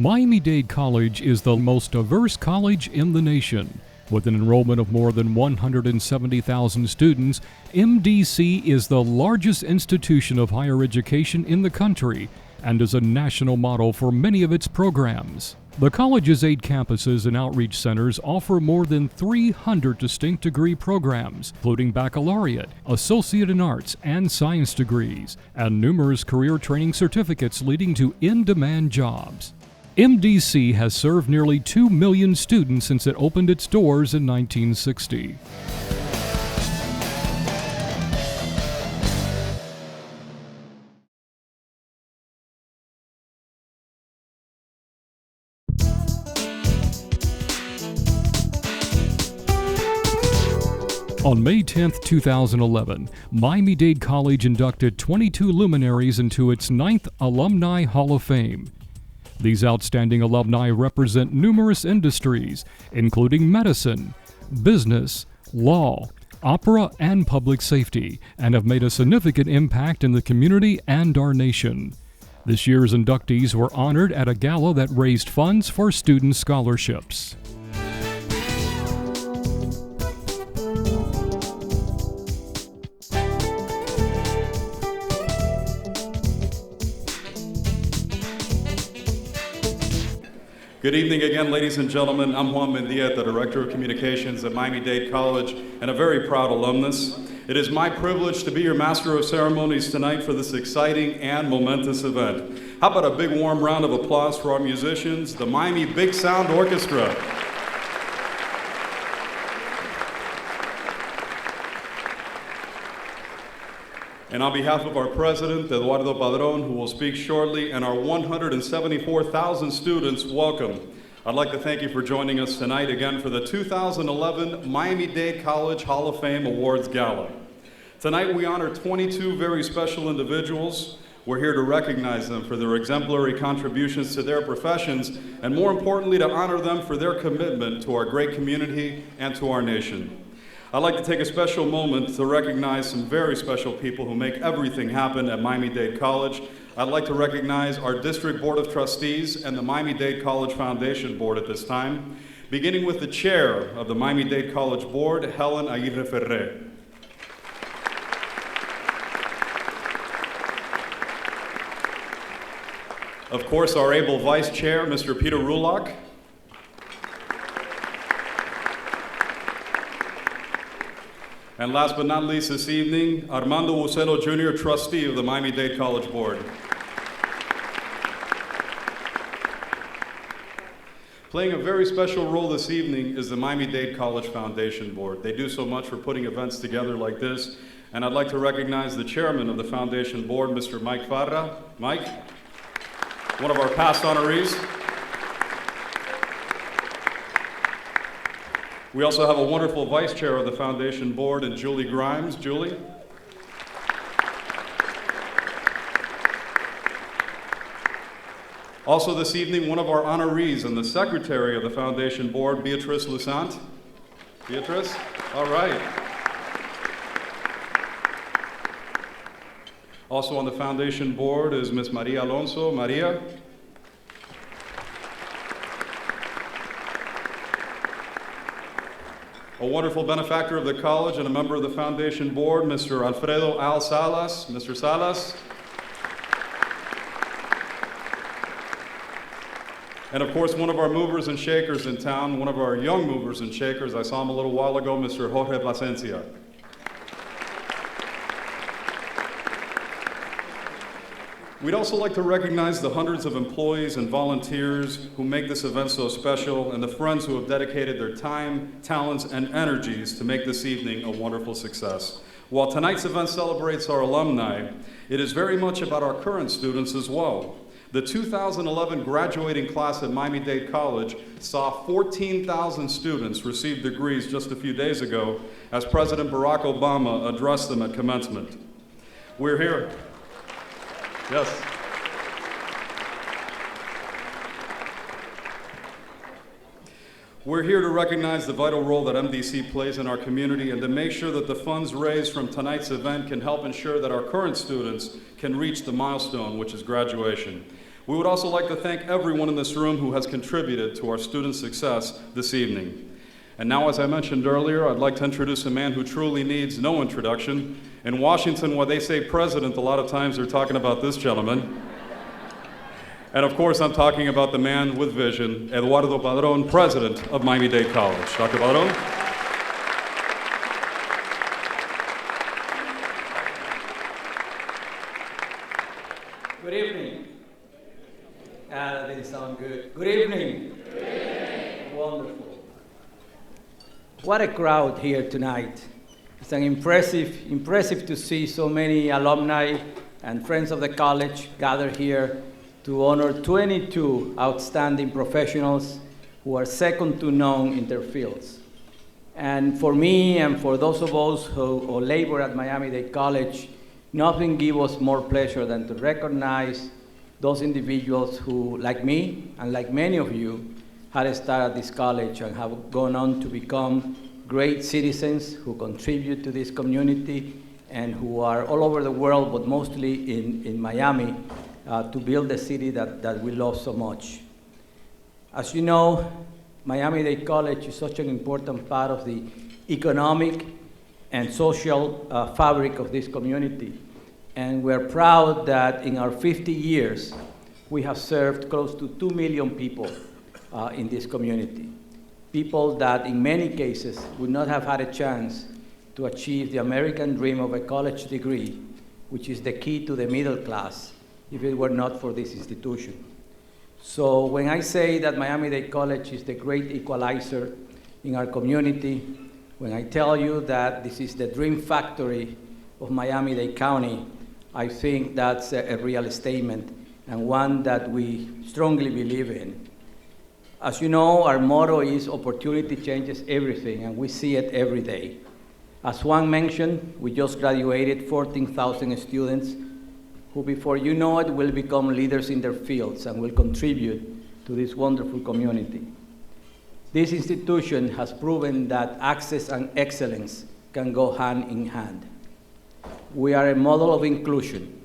Miami-Dade College is the most diverse college in the nation. With an enrollment of more than 170,000 students, MDC is the largest institution of higher education in the country and is a national model for many of its programs. The college's 8 campuses and outreach centers offer more than 300 distinct degree programs, including baccalaureate, associate in arts and science degrees, and numerous career training certificates leading to in-demand jobs. MDC has served nearly 2 million students since it opened its doors in 1960. On May 10, 2011, Miami-Dade College inducted 22 luminaries into its 9th Alumni Hall of Fame. These outstanding alumni represent numerous industries, including medicine, business, law, opera, and public safety, and have made a significant impact in the community and our nation. This year's inductees were honored at a gala that raised funds for student scholarships. Good evening again, ladies and gentlemen. I'm Juan Mendia, the Director of Communications at Miami-Dade College and a very proud alumnus. It is my privilege to be your Master of Ceremonies tonight for this exciting and momentous event. How about a big warm round of applause for our musicians, the Miami Big Sound Orchestra. And on behalf of our president, Eduardo Padron, who will speak shortly, and our 174,000 students, welcome. I'd like to thank you for joining us tonight again for the 2011 Miami-Dade College Hall of Fame Awards Gala. Tonight we honor 22 very special individuals. We're here to recognize them for their exemplary contributions to their professions, and more importantly, to honor them for their commitment to our great community and to our nation. I'd like to take a special moment to recognize some very special people who make everything happen at Miami-Dade College. I'd like to recognize our District Board of Trustees and the Miami-Dade College Foundation Board at this time, beginning with the chair of the Miami-Dade College Board, Helen Aguirre Ferrer. Of course, our able vice chair, Mr. Peter Rulock. And last but not least this evening, Armando Bucelo Jr., trustee of the Miami-Dade College Board. Playing a very special role this evening is the Miami-Dade College Foundation Board. They do so much for putting events together like this. And I'd like to recognize the chairman of the Foundation Board, Mr. Mike Farra. Mike, one of our past honorees. We also have a wonderful vice chair of the Foundation Board, and Julie Grimes. Julie? Also this evening, one of our honorees and the secretary of the Foundation Board, Beatrice Lusant. Beatrice? All right. Also on the Foundation Board is Ms. Maria Alonso. Maria? A wonderful benefactor of the college and a member of the Foundation Board, Mr. Alfredo Al Salas. Mr. Salas. And of course, one of our movers and shakers in town, one of our young movers and shakers, I saw him a little while ago, Mr. Jorge Plasencia. We'd also like to recognize the hundreds of employees and volunteers who make this event so special, and the friends who have dedicated their time, talents, and energies to make this evening a wonderful success. While tonight's event celebrates our alumni, it is very much about our current students as well. The 2011 graduating class at Miami-Dade College saw 14,000 students receive degrees just a few days ago as President Barack Obama addressed them at commencement. We're here. Yes. We're here to recognize the vital role that MDC plays in our community and to make sure that the funds raised from tonight's event can help ensure that our current students can reach the milestone, which is graduation. We would also like to thank everyone in this room who has contributed to our students' success this evening. And now, as I mentioned earlier, I'd like to introduce a man who truly needs no introduction. In Washington, when they say president, a lot of times they're talking about this gentleman. And of course, I'm talking about the man with vision, Eduardo Padron, president of Miami-Dade College. Dr. Padron. Good evening. That didn't sound good. Good evening. Good evening. Wonderful. What a crowd here tonight. It's an impressive to see so many alumni and friends of the college gather here to honor 22 outstanding professionals who are second to none in their fields. And for me and for those of us who labor at Miami-Dade College, nothing gives us more pleasure than to recognize those individuals who, like me and like many of you, had started this college and have gone on to become great citizens who contribute to this community and who are all over the world, but mostly in Miami, to build the city that we love so much. As you know, Miami-Dade College is such an important part of the economic and social fabric of this community. And we're proud that in our 50 years, we have served close to 2 million people in this community. People that in many cases would not have had a chance to achieve the American dream of a college degree, which is the key to the middle class, if it were not for this institution. So when I say that Miami-Dade College is the great equalizer in our community, when I tell you that this is the dream factory of Miami-Dade County, I think that's a real statement and one that we strongly believe in. As you know, our motto is opportunity changes everything, and we see it every day. As Juan mentioned, we just graduated 14,000 students who, before you know it, will become leaders in their fields and will contribute to this wonderful community. This institution has proven that access and excellence can go hand in hand. We are a model of inclusion.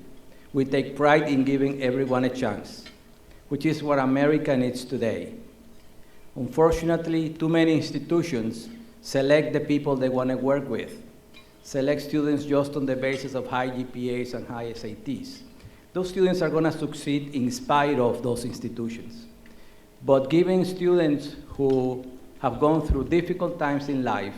We take pride in giving everyone a chance, which is what America needs today. Unfortunately, too many institutions select the people they want to work with, select students just on the basis of high GPAs and high SATs. Those students are going to succeed in spite of those institutions. But giving students who have gone through difficult times in life,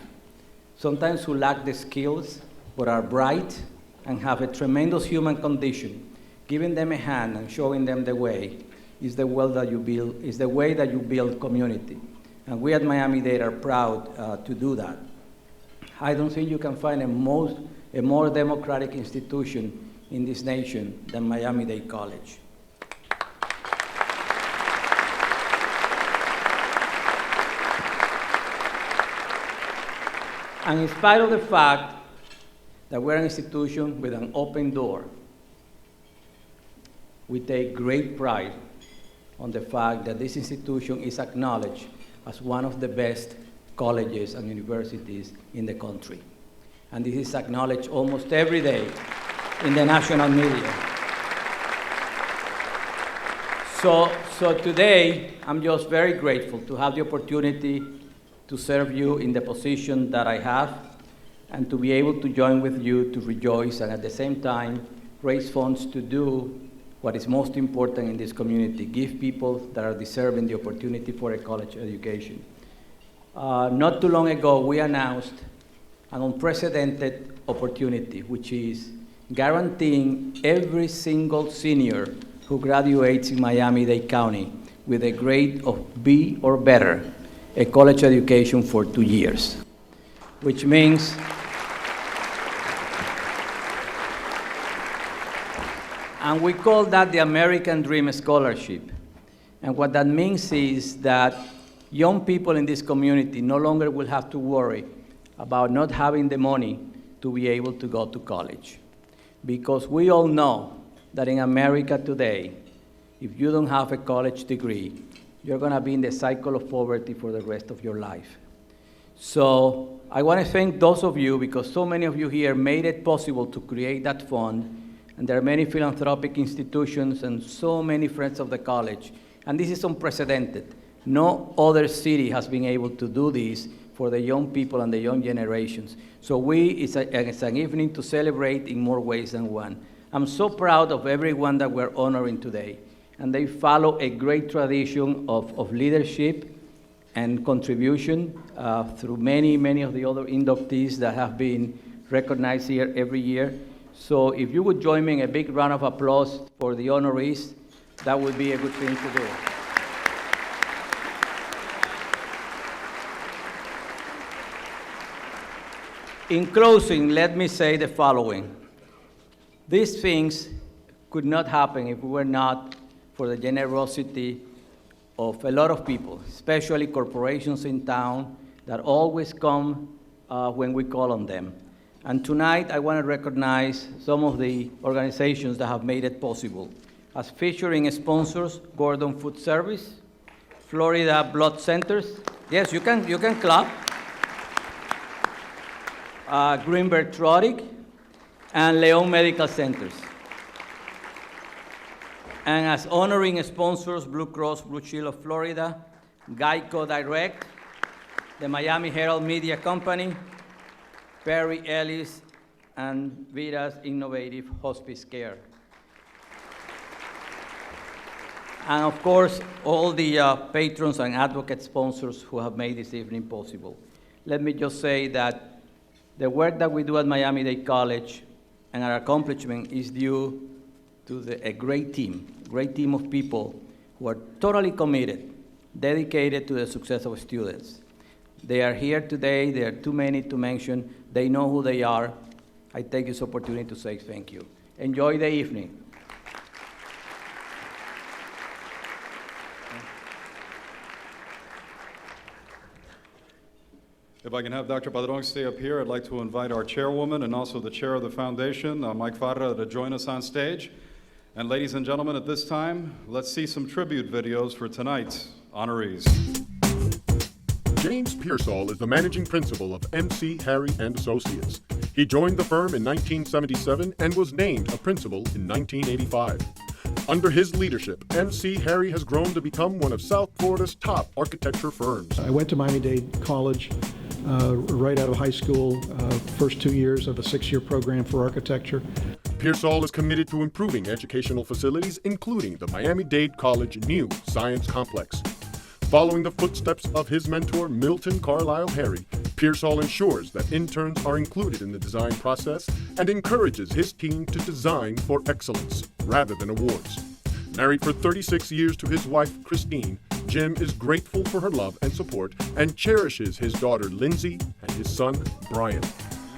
sometimes who lack the skills but are bright and have a tremendous human condition, giving them a hand and showing them the way is the way that you build community. And we at Miami-Dade are proud to do that. I don't think you can find a more democratic institution in this nation than Miami-Dade College. And in spite of the fact that we're an institution with an open door, we take great pride on the fact that this institution is acknowledged as one of the best colleges and universities in the country. And this is acknowledged almost every day in the national media. So today, I'm just very grateful to have the opportunity to serve you in the position that I have and to be able to join with you to rejoice and at the same time raise funds to do what is most important in this community, give people that are deserving the opportunity for a college education. Not too long ago, we announced an unprecedented opportunity, which is guaranteeing every single senior who graduates in Miami-Dade County with a grade of B or better, a college education for 2 years, which means and we call that the American Dream Scholarship. And what that means is that young people in this community no longer will have to worry about not having the money to be able to go to college. Because we all know that in America today, if you don't have a college degree, you're going to be in the cycle of poverty for the rest of your life. So I want to thank those of you, because so many of you here made it possible to create that fund, And there are many philanthropic institutions and so many friends of the college. And this is unprecedented. No other city has been able to do this for the young people and the young generations. So it's an evening to celebrate in more ways than one. I'm so proud of everyone that we're honoring today. And they follow a great tradition of leadership and contribution through many of the other inductees that have been recognized here every year. So if you would join me in a big round of applause for the honorees, that would be a good thing to do. In closing, let me say the following. These things could not happen if we were not for the generosity of a lot of people, especially corporations in town that always come when we call on them. And tonight, I want to recognize some of the organizations that have made it possible. As featuring sponsors, Gordon Food Service, Florida Blood Centers. Yes, you can clap. Greenberg Trottic, and Leon Medical Centers. And as honoring sponsors, Blue Cross Blue Shield of Florida, Geico Direct, the Miami Herald Media Company, Perry Ellis, and Vita's Innovative Hospice Care. And of course, all the patrons and advocate sponsors who have made this evening possible. Let me just say that the work that we do at Miami-Dade College and our accomplishment is due to a great team of people who are totally committed, dedicated to the success of students. They are here today. There are too many to mention. They know who they are. I take this opportunity to say thank you. Enjoy the evening. If I can have Dr. Padron stay up here, I'd like to invite our chairwoman and also the chair of the foundation, Mike Farra, to join us on stage. And ladies and gentlemen, at this time, let's see some tribute videos for tonight's honorees. James Pearsall is the managing principal of MC Harry & Associates. He joined the firm in 1977 and was named a principal in 1985. Under his leadership, MC Harry has grown to become one of South Florida's top architecture firms. I went to Miami-Dade College right out of high school, first 2 years of a 6-year program for architecture. Pearsall is committed to improving educational facilities, including the Miami-Dade College new Science Complex. Following the footsteps of his mentor, Milton Carlisle Harry, Pearsall ensures that interns are included in the design process and encourages his team to design for excellence rather than awards. Married for 36 years to his wife, Christine, Jim is grateful for her love and support and cherishes his daughter, Lindsay, and his son, Brian.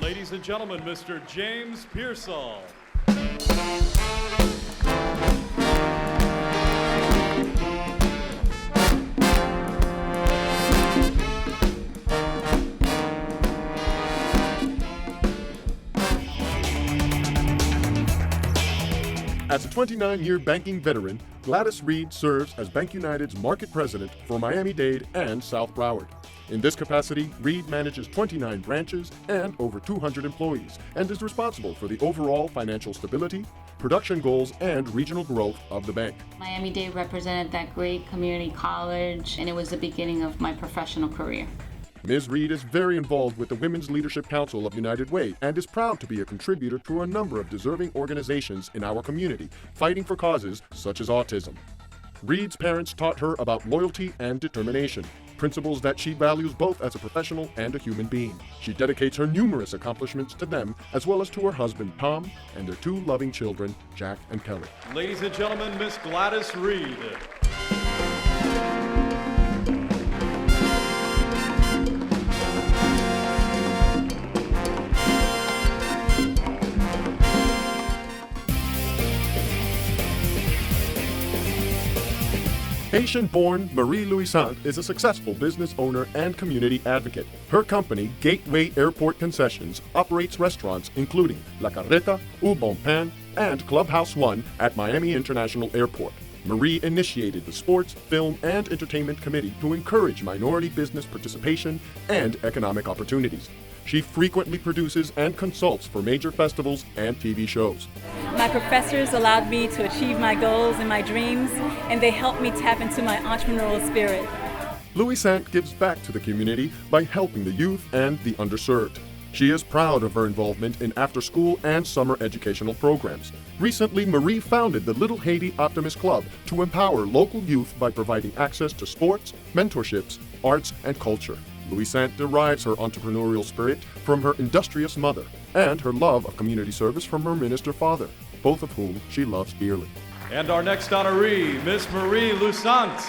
Ladies and gentlemen, Mr. James Pearsall. As a 29-year banking veteran, Gladys Reed serves as Bank United's market president for Miami-Dade and South Broward. In this capacity, Reed manages 29 branches and over 200 employees and is responsible for the overall financial stability, production goals, and regional growth of the bank. Miami-Dade represented that great community college, and it was the beginning of my professional career. Ms. Reed is very involved with the Women's Leadership Council of United Way and is proud to be a contributor to a number of deserving organizations in our community, fighting for causes such as autism. Reed's parents taught her about loyalty and determination, principles that she values both as a professional and a human being. She dedicates her numerous accomplishments to them, as well as to her husband, Tom, and their 2 loving children, Jack and Kelly. Ladies and gentlemen, Miss Gladys Reed. Haitian-born Marie Louisant is a successful business owner and community advocate. Her company, Gateway Airport Concessions, operates restaurants including La Carreta, U Bon Pain, and Clubhouse One at Miami International Airport. Marie initiated the Sports, Film, and Entertainment Committee to encourage minority business participation and economic opportunities. She frequently produces and consults for major festivals and TV shows. My professors allowed me to achieve my goals and my dreams, and they helped me tap into my entrepreneurial spirit. Louisante gives back to the community by helping the youth and the underserved. She is proud of her involvement in after-school and summer educational programs. Recently, Marie founded the Little Haiti Optimist Club to empower local youth by providing access to sports, mentorships, arts, and culture. Louisante derives her entrepreneurial spirit from her industrious mother and her love of community service from her minister father, both of whom she loves dearly. And our next honoree, Miss Marie Lusant.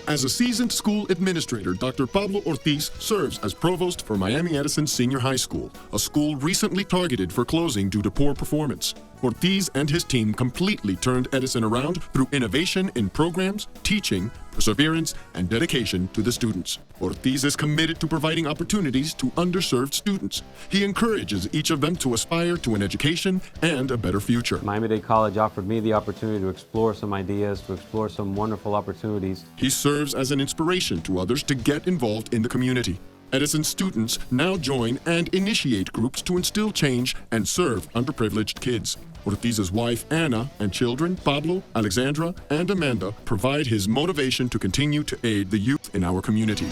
As a seasoned school administrator, Dr. Pablo Ortiz serves as provost for Miami Edison Senior High School, a school recently targeted for closing due to poor performance. Ortiz and his team completely turned Edison around through innovation in programs, teaching, perseverance, and dedication to the students. Ortiz is committed to providing opportunities to underserved students. He encourages each of them to aspire to an education and a better future. Miami-Dade College offered me the opportunity to explore some ideas, to explore some wonderful opportunities. He serves as an inspiration to others to get involved in the community. Edison students now join and initiate groups to instill change and serve underprivileged kids. Ortiz's wife, Anna, and children, Pablo, Alexandra, and Amanda, provide his motivation to continue to aid the youth in our community.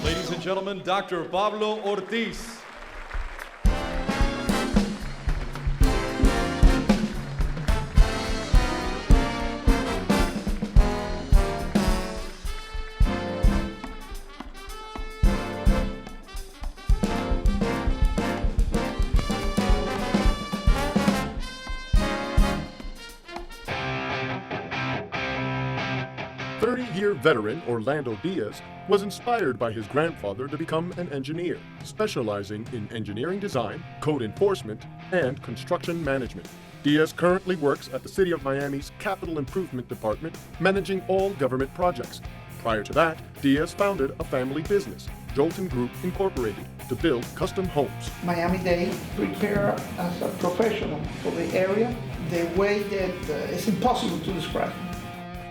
Ladies and gentlemen, Dr. Pablo Ortiz. Veteran Orlando Diaz was inspired by his grandfather to become an engineer, specializing in engineering design, code enforcement, and construction management. Diaz currently works at the City of Miami's Capital Improvement Department, managing all government projects. Prior to that, Diaz founded a family business, Jolton Group Incorporated, to build custom homes. Miami-Dade prepare as a professional for the area the way that it's impossible to describe.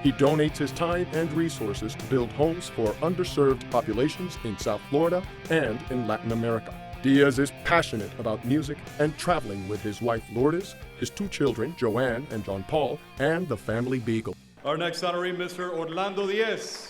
He donates his time and resources to build homes for underserved populations in South Florida and in Latin America. Diaz is passionate about music and traveling with his wife Lourdes, his two children, Joanne and John Paul, and the family beagle. Our next honoree, Mr. Orlando Diaz.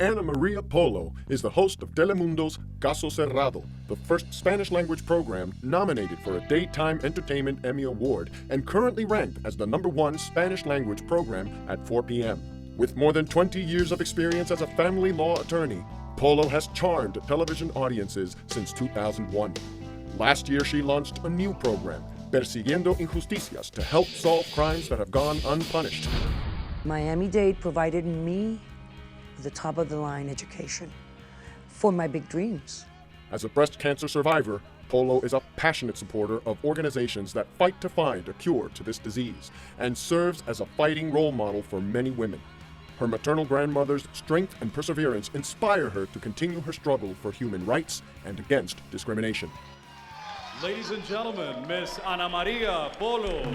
Ana Maria Polo is the host of Telemundo's Caso Cerrado, the first Spanish-language program nominated for a Daytime Entertainment Emmy Award and currently ranked as the #1 Spanish-language program at 4 p.m. With more than 20 years of experience as a family law attorney, Polo has charmed television audiences since 2001. Last year, she launched a new program, Persiguiendo Injusticias, to help solve crimes that have gone unpunished. Miami-Dade provided me the top-of-the-line education for my big dreams. As a breast cancer survivor, Polo is a passionate supporter of organizations that fight to find a cure to this disease and serves as a fighting role model for many women. Her maternal grandmother's strength and perseverance inspire her to continue her struggle for human rights and against discrimination. Ladies and gentlemen, Miss Ana Maria Polo.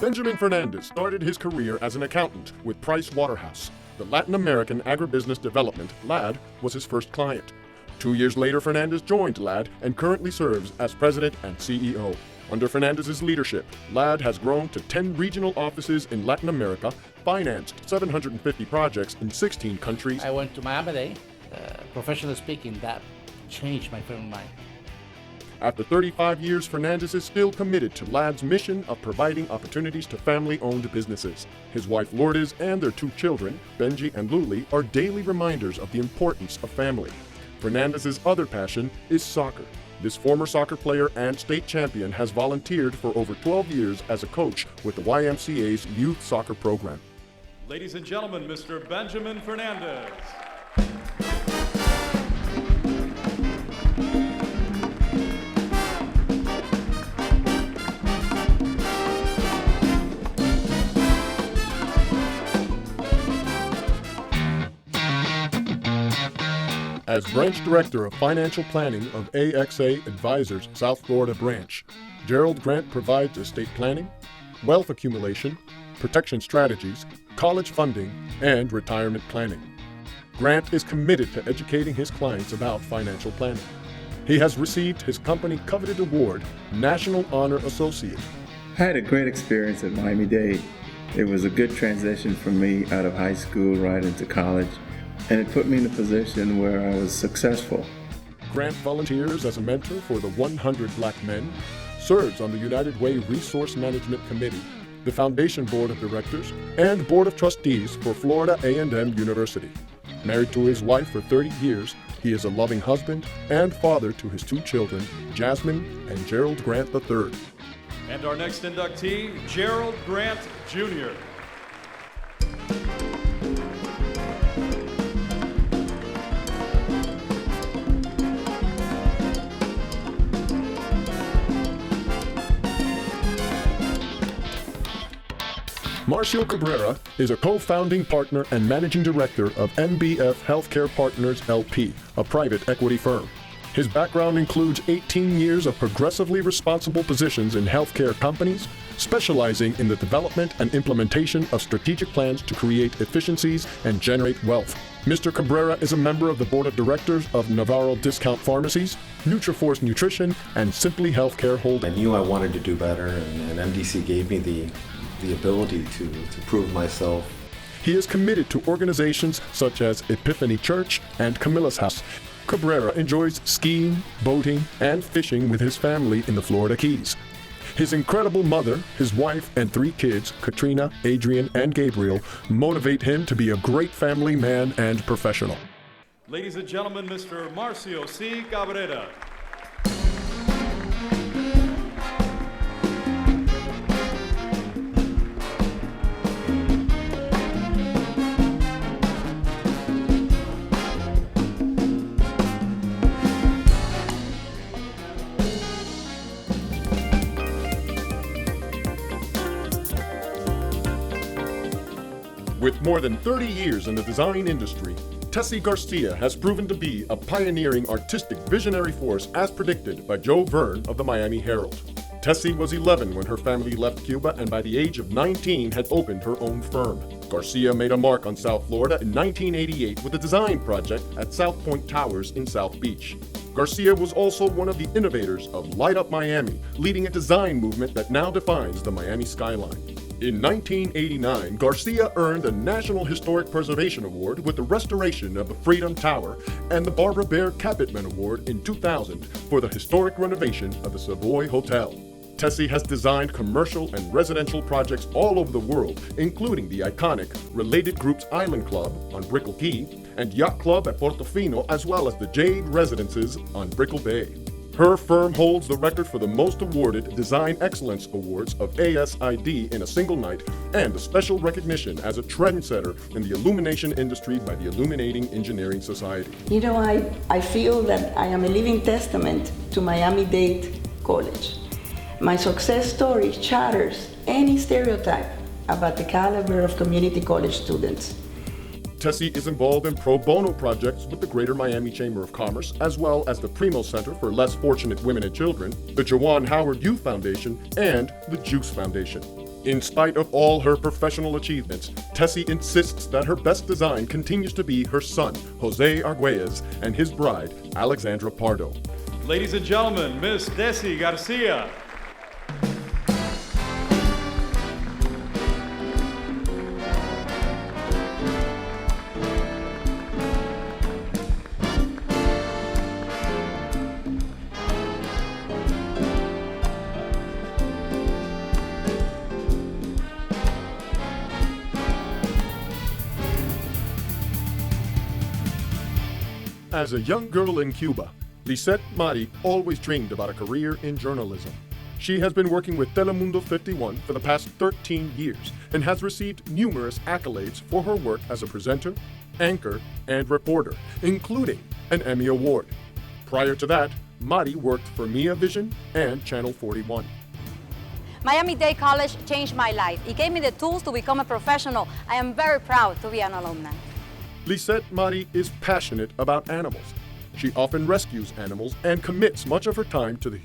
Benjamin Fernandez started his career as an accountant with Price Waterhouse. The Latin American Agribusiness Development, LAD, was his first client. 2 years later, Fernandez joined LAD and currently serves as president and CEO. Under Fernandez's leadership, LAD has grown to 10 regional offices in Latin America, financed 750 projects in 16 countries. I went to Miami-Dade professionally speaking, that changed my frame of mind. After 35 years, Fernandez is still committed to LAD's mission of providing opportunities to family-owned businesses. His wife Lourdes and their 2 children, Benji and Luli, are daily reminders of the importance of family. Fernandez's other passion is soccer. This former soccer player and state champion has volunteered for over 12 years as a coach with the YMCA's youth soccer program. Ladies and gentlemen, Mr. Benjamin Fernandez. As Branch Director of Financial Planning of AXA Advisors South Florida Branch, Gerald Grant provides estate planning, wealth accumulation, protection strategies, college funding, and retirement planning. Grant is committed to educating his clients about financial planning. He has received his company coveted award, National Honor Associate. I had a great experience at Miami-Dade. It was a good transition for me out of high school right into college, and it put me in a position where I was successful. Grant volunteers as a mentor for the 100 Black Men, serves on the United Way Resource Management Committee, the Foundation Board of Directors, and Board of Trustees for Florida A&M University. Married to his wife for 30 years, he is a loving husband and father to his 2 children, Jasmine and Gerald Grant III. And our next inductee, Gerald Grant Jr. Marcio Cabrera is a co-founding partner and managing director of MBF Healthcare Partners LP, a private equity firm. His background includes 18 years of progressively responsible positions in healthcare companies, specializing in the development and implementation of strategic plans to create efficiencies and generate wealth. Mr. Cabrera is a member of the board of directors of Navarro Discount Pharmacies, Nutriforce Nutrition, and Simply Healthcare Holdings. I knew I wanted to do better, and MDC gave me the ability to prove myself. He is committed to organizations such as Epiphany Church and Camilla's House. Cabrera enjoys skiing, boating, and fishing with his family in the Florida Keys. His incredible mother, his wife, and 3 kids, Katrina, Adrian, and Gabriel, motivate him to be a great family man and professional. Ladies and gentlemen, Mr. Marcio C. Cabrera. With more than 30 years in the design industry, Tessie Garcia has proven to be a pioneering artistic visionary force as predicted by Joe Verne of the Miami Herald. Tessie was 11 when her family left Cuba and by the age of 19 had opened her own firm. Garcia made a mark on South Florida in 1988 with a design project at South Point Towers in South Beach. Garcia was also one of the innovators of Light Up Miami, leading a design movement that now defines the Miami skyline. In 1989, Garcia earned a National Historic Preservation Award with the restoration of the Freedom Tower and the Barbara Bear Capitman Award in 2000 for the historic renovation of the Savoy Hotel. Tessie has designed commercial and residential projects all over the world, including the iconic Related Groups Island Club on Brickell Key and Yacht Club at Portofino, as well as the Jade Residences on Brickell Bay. Her firm holds the record for the most awarded Design Excellence Awards of ASID in a single night and a special recognition as a trendsetter in the illumination industry by the Illuminating Engineering Society. You know, I feel that I am a living testament to Miami-Dade College. My success story shatters any stereotype about the caliber of community college students. Tessie is involved in pro bono projects with the Greater Miami Chamber of Commerce, as well as the Primo Center for Less Fortunate Women and Children, the Jawan Howard Youth Foundation, and the Juice Foundation. In spite of all her professional achievements, Tessie insists that her best design continues to be her son, Jose Arguelles, and his bride, Alexandra Pardo. Ladies and gentlemen, Miss Desi Garcia. As a young girl in Cuba, Lisette Mari always dreamed about a career in journalism. She has been working with Telemundo 51 for the past 13 years and has received numerous accolades for her work as a presenter, anchor, and reporter, including an Emmy Award. Prior to that, Mari worked for Mia Vision and Channel 41. Miami-Dade College changed my life. It gave me the tools to become a professional. I am very proud to be an alumni. Lisette Mari is passionate about animals. She often rescues animals and commits much of her time to the